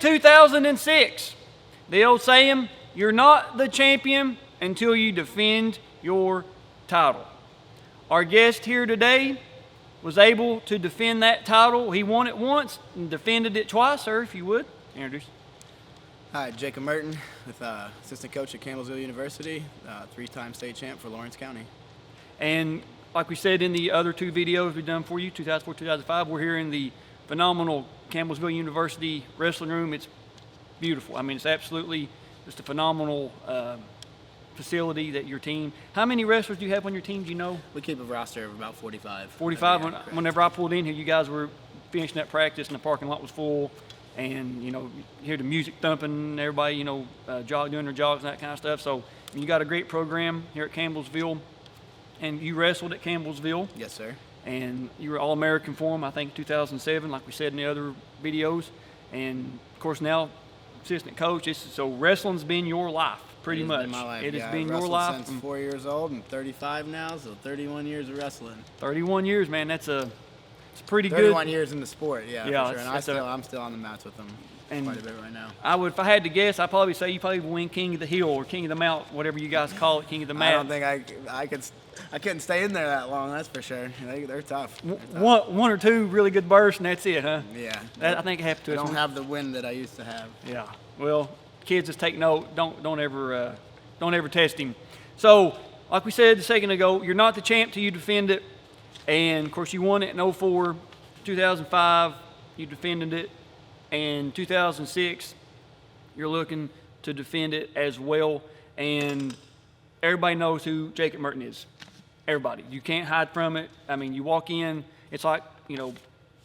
2006. The old saying, you're not the champion until you defend your title. Our guest here today was able to defend that title. He won it once and defended it twice. Sir, if you would, introduce. Hi, Jacob Murton, with assistant coach at Campbellsville University, three-time state champ for Lawrence County. And like we said in the other two videos we've done for you, 2004, 2005, we're here in the phenomenal Campbellsville University wrestling room. It's beautiful. I mean, it's absolutely just a phenomenal facility that your team. How many wrestlers do you have on your team? Do you know? We keep a roster of about 45. 45. Whenever I pulled in here, you guys were finishing that practice and the parking lot was full. And, you know, you hear the music thumping, everybody, you know, doing their jogs and that kind of stuff. So you got a great program here at Campbellsville. And you wrestled at Campbellsville. Yes, sir. And you were All-American for them, I think, 2007, like we said in the other videos. And, of course, now assistant coach. So wrestling's been your life, pretty much. Been my life. It has been your life. Since 4 years old and 35 now, so 31 years of wrestling. 31 years, man. It's pretty 31 good. years in the sport, yeah, for sure. And I'm still on the mats with them quite a bit right now. If I had to guess, I'd probably say you probably win King of the Hill or King of the Mount, whatever you guys call it, King of the Mat. I don't think I couldn't stay in there that long, that's for sure. They're tough. One or two really good bursts, and that's it, huh? Yeah. I think it has to. I don't have the wind that I used to have. Yeah. Well, kids, just take note. Don't ever test him. So, like we said a second ago, you're not the champ till you defend it. And, of course, you won it in 04, 2005, you defended it. And 2006, you're looking to defend it as well. And everybody knows who Jacob Murton is. Everybody. You can't hide from it. I mean, you walk in, it's like, you know,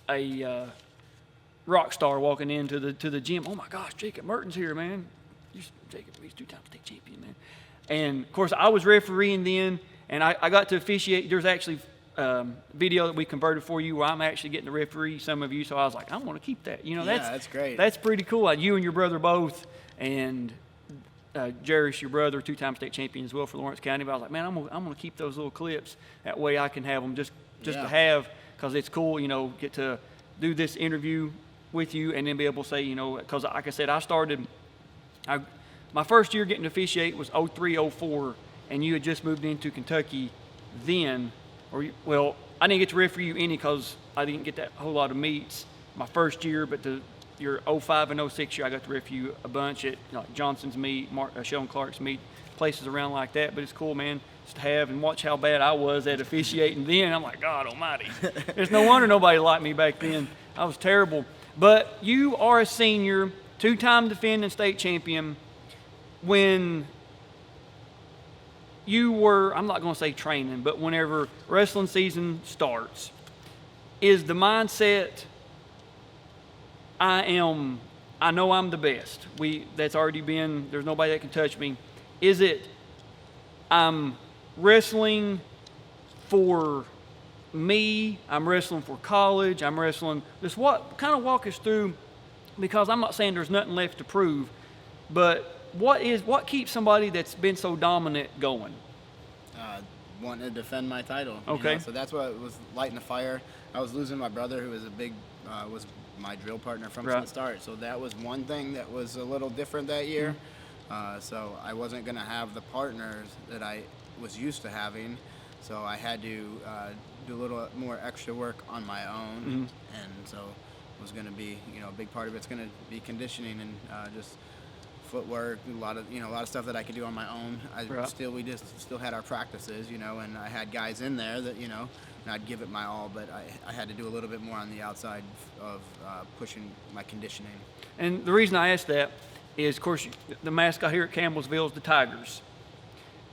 a rock star walking into the gym. Oh, my gosh, Jacob Murton's here, man. Jacob, he's two-time state champion, man. And, of course, I was refereeing then, and I got to officiate. There's actually video that we converted for you where I'm actually getting to referee some of you, so I was like, I want to keep that. You know, that's great. That's pretty cool. You and your brother both, and Jarish, your brother, two-time state champion as well for Lawrence County. But I was like, man, I'm gonna keep those little clips. That way I can have them just to have, because it's cool, you know, get to do this interview with you and then be able to say, you know, because like I said, my first year getting to officiate was 03, 04, and you had just moved into Kentucky then. I didn't get to referee you any because I didn't get that whole lot of meets my first year, but your 05 and 06 year, I got to referee you a bunch at Johnson's meet, Sheldon Clark's meet, places around like that. But it's cool, man, just to have and watch how bad I was at officiating then. I'm like, God almighty. There's no wonder nobody liked me back then. I was terrible. But you are a senior, two-time defending state champion. When you were, I'm not going to say training, but whenever wrestling season starts, is the mindset, I know I'm the best. That's already been, there's nobody that can touch me. Is it, I'm wrestling for me, I'm wrestling for college, I'm wrestling, just kind of walk us through, because I'm not saying there's nothing left to prove, but what keeps somebody that's been so dominant going? Wanting to defend my title. Okay. You know? So that's what was lighting the fire. I was losing my brother, who was was my drill partner from the start. So that was one thing that was a little different that year. So I wasn't going to have the partners that I was used to having. So I had to do a little more extra work on my own. And so it was going to be, you know, a big part of it's going to be conditioning and just footwork, a lot of stuff that I could do on my own. We just still had our practices, you know, and I had guys in there that, you know, and I'd give it my all, but I had to do a little bit more on the outside of pushing my conditioning. And the reason I asked that is, of course, the mascot here at Campbellsville is the Tigers.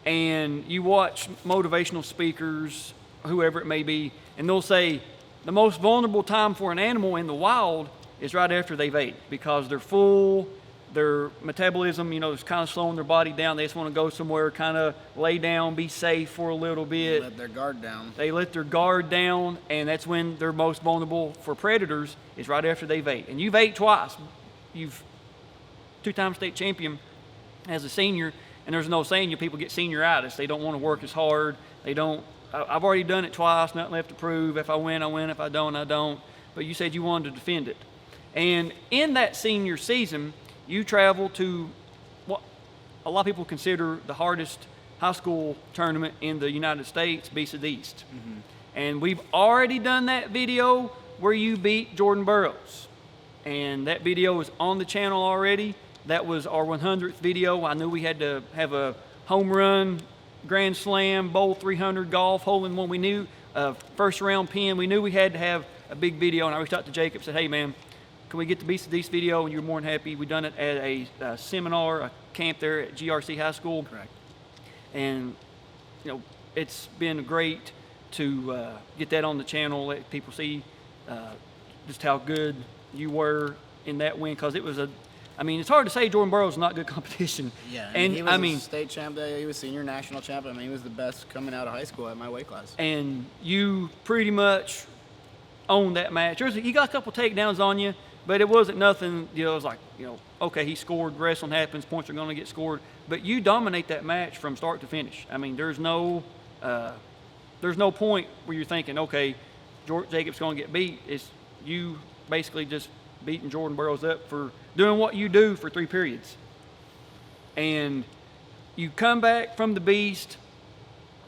And you watch motivational speakers, whoever it may be, and they'll say the most vulnerable time for an animal in the wild is right after they've ate, because they're full, their metabolism, you know, is kind of slowing their body down. They just want to go somewhere, kind of lay down, be safe for a little bit. Let their guard down. They let their guard down, and that's when they're most vulnerable for predators, is right after they've ate. And you've ate twice. You've two-time state champion as a senior, and there's no saying people get senioritis. They don't want to work as hard. I've already done it twice, nothing left to prove. If I win, I win. If I don't, I don't. But you said you wanted to defend it. And in that senior season, you travel to what a lot of people consider the hardest high school tournament in the United States, Beast of the East. Mm-hmm. And we've already done that video where you beat Jordan Burroughs. And that video is on the channel already. That was our 100th video. I knew we had to have a home run, grand slam, bowl 300, golf, hole in one. We knew first round pin. We knew we had to have a big video. And I reached out to Jacob, said, hey man, can we get the Beast of the East video? And you're more than happy. We done it at a seminar, a camp there at GRC High School. Correct. And it's been great to get that on the channel, let people see just how good you were in that win, because it was it's hard to say Jordan Burroughs is not good competition. Yeah, and he was a state champ there. He was senior national champ. I mean, he was the best coming out of high school at my weight class. And you pretty much owned that match. He got a couple takedowns on you, but it wasn't nothing. It was like, okay, he scored. Wrestling happens. Points are going to get scored. But you dominate that match from start to finish. I mean, there's no point where you're thinking, okay, Jacob's going to get beat. It's you basically just beating Jordan Burroughs up for doing what you do for 3 periods. And you come back from the Beast.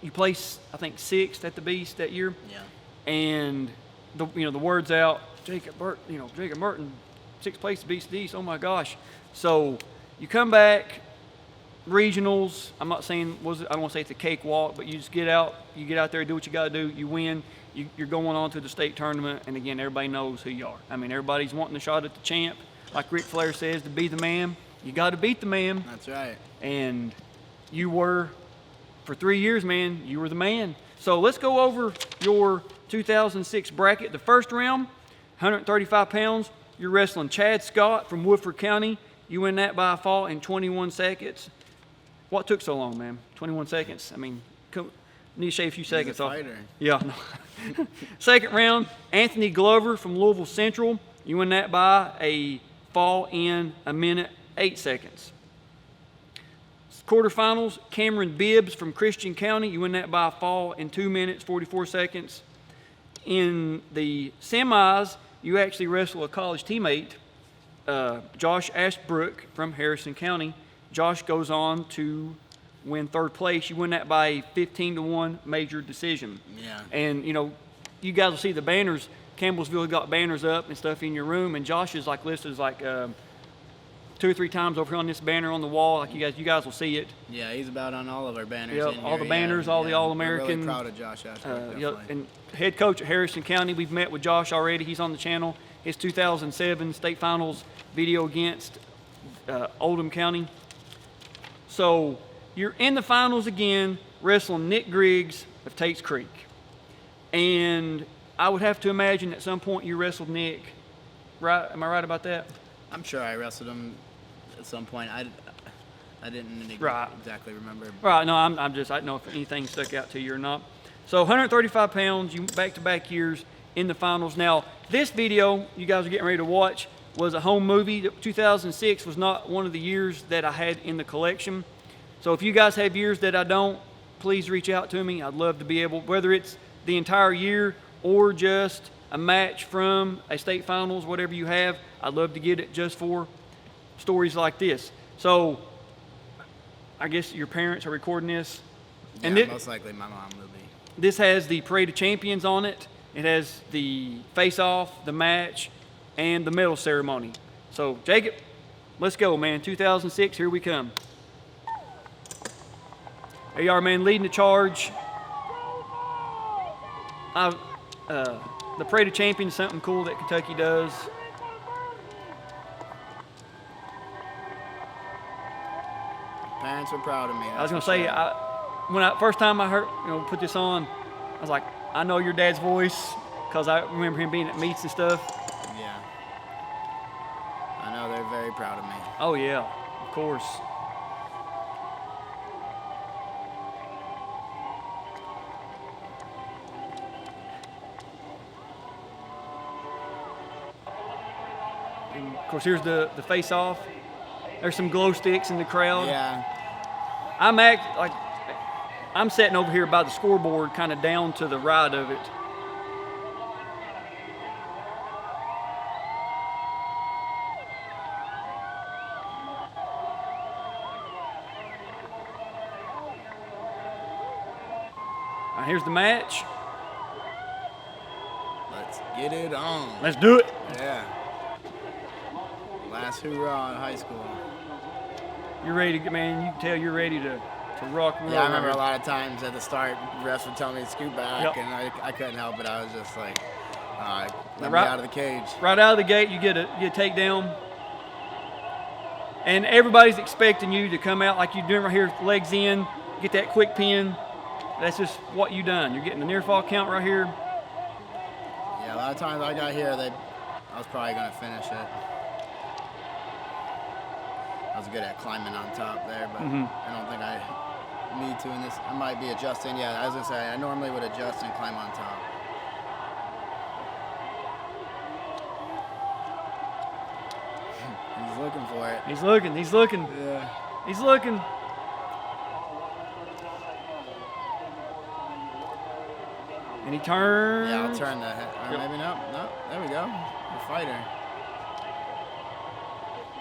You place, I think, 6th at the Beast that year. Yeah. And the word's out. Jacob Murton, 6th place at Beast of the East. Oh my gosh! So you come back, regionals. I'm not saying I don't want to say it's a cakewalk, but you just get out. You get out there, do what you got to do. You win. You're going on to the state tournament, and again, everybody knows who you are. I mean, everybody's wanting a shot at the champ. Like Ric Flair says, to be the man, you got to beat the man. That's right. And you were, for 3 years, man, you were the man. So let's go over your 2006 bracket. The first round, 135 pounds. You're wrestling Chad Scott from Woodford County. You win that by a fall in 21 seconds. What took so long, man? 21 seconds? I mean, need to shave a few seconds off. Fighter. Yeah. No. Second round, Anthony Glover from Louisville Central. You win that by a fall in 1 minute 8 seconds. Quarterfinals, Cameron Bibbs from Christian County. You win that by a fall in 2 minutes 44 seconds. In the semis, you actually wrestle a college teammate, Josh Ashbrook from Harrison County. Josh goes on to win 3rd place. You win that by a 15-1 major decision. Yeah. And you guys will see the banners. Campbellsville got banners up and stuff in your room, and Josh is like listed as like 2 or 3 times over here on this banner on the wall. Like you guys will see it. Yeah, he's about on all of our banners. Yep, all the banners, all the All-American. We're really proud of Josh Ashford. And head coach at Harrison County, we've met with Josh already. He's on the channel. His 2007 state finals video against Oldham County. So you're in the finals again, wrestling Nick Griggs of Tate's Creek. And I would have to imagine at some point you wrestled Nick, right? Am I right about that? I'm sure I wrestled him at some point. I didn't exactly remember. Right, no, I don't know if anything stuck out to you or not. So 135 pounds, you back-to-back years in the finals. Now, this video you guys are getting ready to watch was a home movie. 2006 was not one of the years that I had in the collection. So if you guys have years that I don't, please reach out to me. I'd love to be able, whether it's the entire year or just a match from a state finals, whatever you have, I'd love to get it just for stories like this. So I guess your parents are recording this. Yeah, and most likely my mom will be. This has the Parade of Champions on it. It has the face-off, the match, and the medal ceremony. So Jacob, let's go, man. 2006, here we come. There you are, man, leading the charge. The Parade of Champions is something cool that Kentucky does. Parents were proud of me. I was gonna say, first time I heard, put this on, I was like, I know your dad's voice because I remember him being at meets and stuff. Yeah. I know they're very proud of me. Oh yeah, of course. And of course, here's the face-off. There's some glow sticks in the crowd. Yeah. I'm sitting over here by the scoreboard, kind of down to the right of it. All right, here's the match. Let's get it on. Let's do it. Yeah. Last hoorah in high school. You're ready to, man, you can tell you're ready to rock and roll. Yeah, I remember a lot of times at the start, refs would tell me to scoot back, Yep. and I couldn't help it. I was just like, let me Right- out of the cage. Right out of the gate, you get a takedown. And everybody's expecting you to come out like you're doing right here, legs in, get that quick pin. That's just what you done. You're getting the near fall count right here. Yeah, a lot of times I got here, I was probably going to finish it. I was good at climbing on top there, but I don't think I need to in this. I might be adjusting. Yeah, I was going to say, I normally would adjust and climb on top. He's looking for it. He's looking, he's looking, Yeah. he's looking. And he turns. Yeah, I'll turn the head. Or Yep. maybe not. No, there we go. The fighter.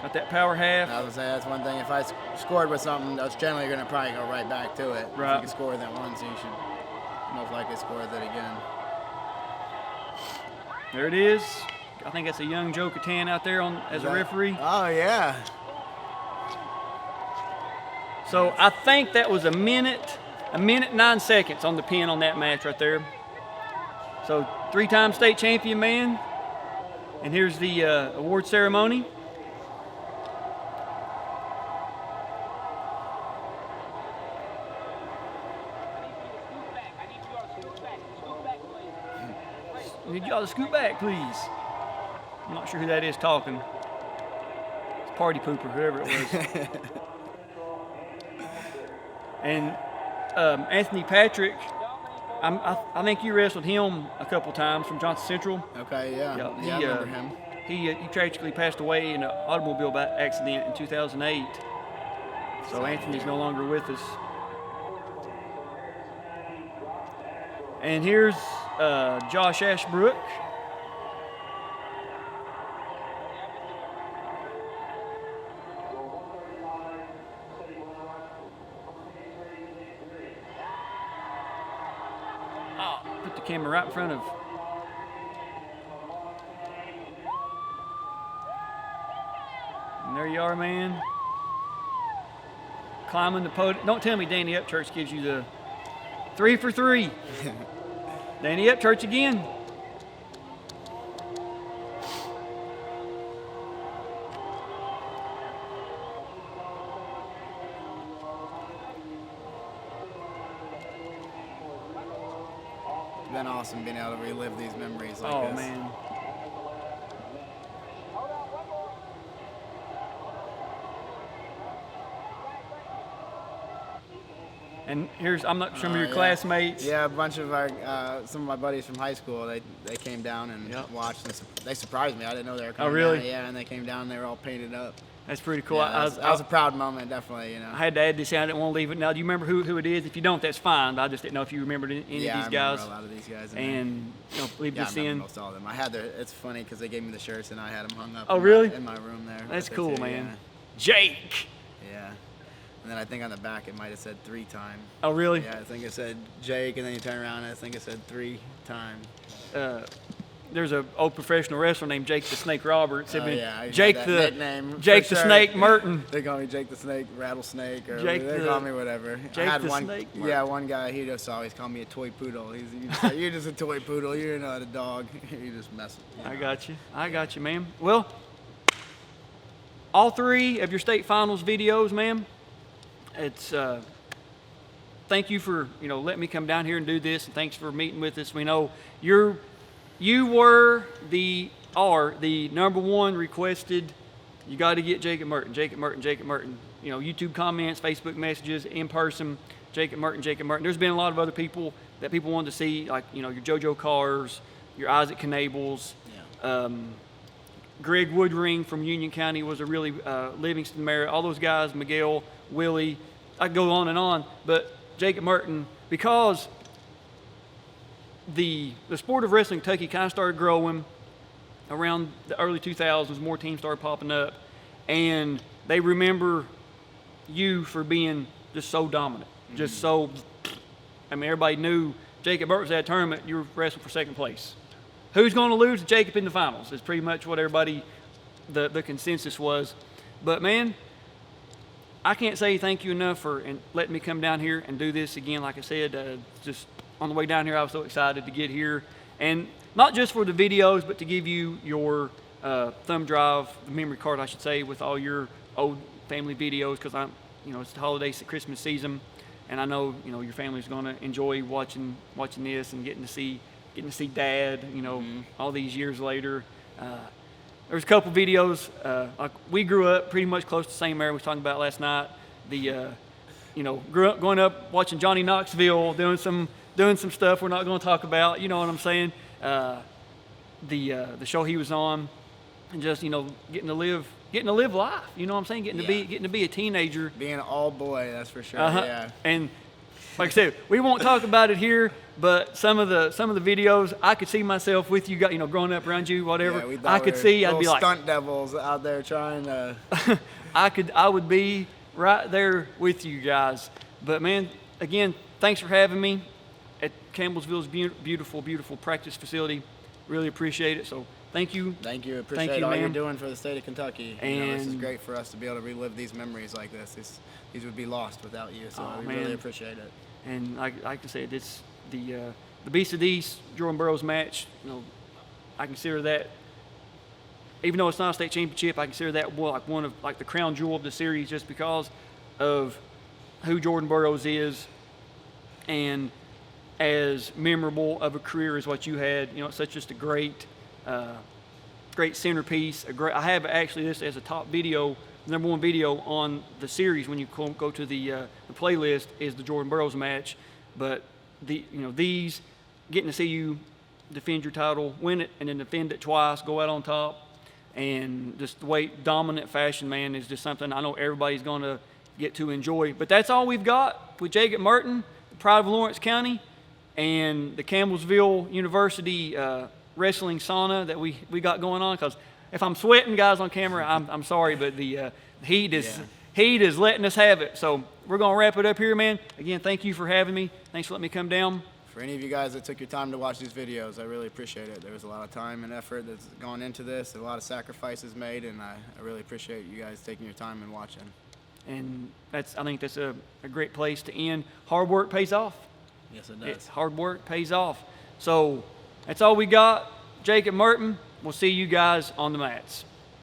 Got that power half. I was gonna say that's one thing. If I scored with something, that's generally gonna probably go right back to it. Right. If you can score that once, you should most likely score with it again. There it is. I think that's a young Joe Catan out there as a referee. Oh yeah. So I think that was a minute 9 seconds on the pin on that match right there. So 3-time state champion man. And here's the award ceremony. Need y'all to scoot back, please. I'm not sure who that is talking. It's Party Pooper, whoever it was. And Anthony Patrick, I think you wrestled him a couple times from Johnson Central. Okay, yeah. Yeah, I remember him. He tragically passed away in an automobile accident in 2008. So Anthony's no longer with us. And here's Josh Ashbrook. Put the camera right in front of. And there you are, man. Climbing the podium. Don't tell me Danny Upchurch gives you the 3 for 3. Danny Upchurch again. It's been awesome being able to relive these memories like Oh, this. man. And here's, I'm not sure of your Yeah. classmates. Yeah, a bunch of our, some of my buddies from high school, they came down and Yep. watched. And they surprised me. I didn't know they were coming really? down. Yeah, and they came down and they were all painted up. That's pretty cool. Yeah, that was a proud moment, definitely, you know. I had to add this in. I didn't want to leave it. Now, do you remember who it is? If you don't, that's fine. I just didn't know if you remembered any Yeah, of I these guys. remember a lot of these guys. in there. And leave yeah, I this remember in. most all of them. I had their. It's funny because they gave me the shirts and I had them hung up. Oh, in really? in my room there. That's with it cool, too, man. Jake. Yeah. And then I think on the back it might have said 3 times. Oh, really? Yeah, I think it said Jake, and then you turn around and I think it said 3 times. There's an old professional wrestler named Jake the Snake Roberts. Oh, yeah, I Jake had the that nickname Jake for the sure. Snake Murton. They call me Jake the Snake, Rattlesnake, or Jake they the- call me whatever. Jake I had the one, Snake yeah, one guy, he just always called me a toy poodle. He'd say, you're just a toy poodle, you're not a dog. You just mess with me. I got you, man. Well, all 3 of your state finals videos, man. It's thank you for letting me come down here and do this, and thanks for meeting with us. We know you are the number 1 requested. You got to get Jacob Murton. YouTube comments, Facebook messages, in person. Jacob Murton. There's been a lot of other people that people wanted to see, like your JoJo Cars, your Isaac Knables. Yeah. Greg Woodring from Union County was a really Livingston Merritt. All those guys, Miguel, Willie, I could go on, but Jacob Murton, because the sport of wrestling in Kentucky kind of started growing around the early 2000s. More teams started popping up, and they remember you for being just so dominant, just so. I mean, everybody knew Jacob Murton was at that tournament, you were wrestling for second place. Who's going to lose to Jacob in the finals is pretty much what everybody, the consensus was. But, man, I can't say thank you enough for letting me come down here and do this again. Like I said, just on the way down here, I was so excited to get here. And not just for the videos, but to give you your thumb drive, the memory card, I should say, with all your old family videos, because it's the holiday Christmas season, and I know your family's going to enjoy watching this and getting to see Dad, all these years later. There's a couple videos. Like we grew up pretty much close to the same area we was talking about last night. Grew up going up watching Johnny Knoxville, doing some stuff we're not going to talk about. You know what I'm saying? The show he was on, and just getting to live life. You know what I'm saying? Getting to be a teenager. Being an all boy, that's for sure. Yeah. And like I said, we won't talk about it here, but some of the videos, I could see myself with you, growing up around you, whatever. Yeah, I could see, I'd be like stunt devils out there trying to. I would be right there with you guys. But man, again, thanks for having me at Campbellsville's beautiful, beautiful practice facility. Really appreciate it. So thank you. Thank you. Appreciate all you're doing for the state of Kentucky. And this is great for us to be able to relive these memories like this. These would be lost without you. So we really appreciate it. And like I said, it's the Beast of the East, Jordan Burroughs match. I consider that, even though it's not a state championship, I consider that one of the crown jewel of the series, just because of who Jordan Burroughs is, and as memorable of a career as what you had. It's such just a great centerpiece. I have actually this as a top video, number one video on the series when you go to the playlist is the Jordan Burroughs match. But these, getting to see you defend your title, win it, and then defend it twice, go out on top, and just the way dominant fashion, man, is just something I know everybody's going to get to enjoy. But that's all we've got with Jacob Murton, the pride of Lawrence County, and the Campbellsville University wrestling sauna that we got going on. Because if I'm sweating, guys, on camera, I'm sorry, but the heat is letting us have it. So we're going to wrap it up here, man. Again, thank you for having me. Thanks for letting me come down. For any of you guys that took your time to watch these videos, I really appreciate it. There was a lot of time and effort that's gone into this, a lot of sacrifices made, and I really appreciate you guys taking your time and watching. And I think that's a great place to end. Hard work pays off. Yes, it does. Hard work pays off. So that's all we got. Jacob Murton, we'll see you guys on the mats.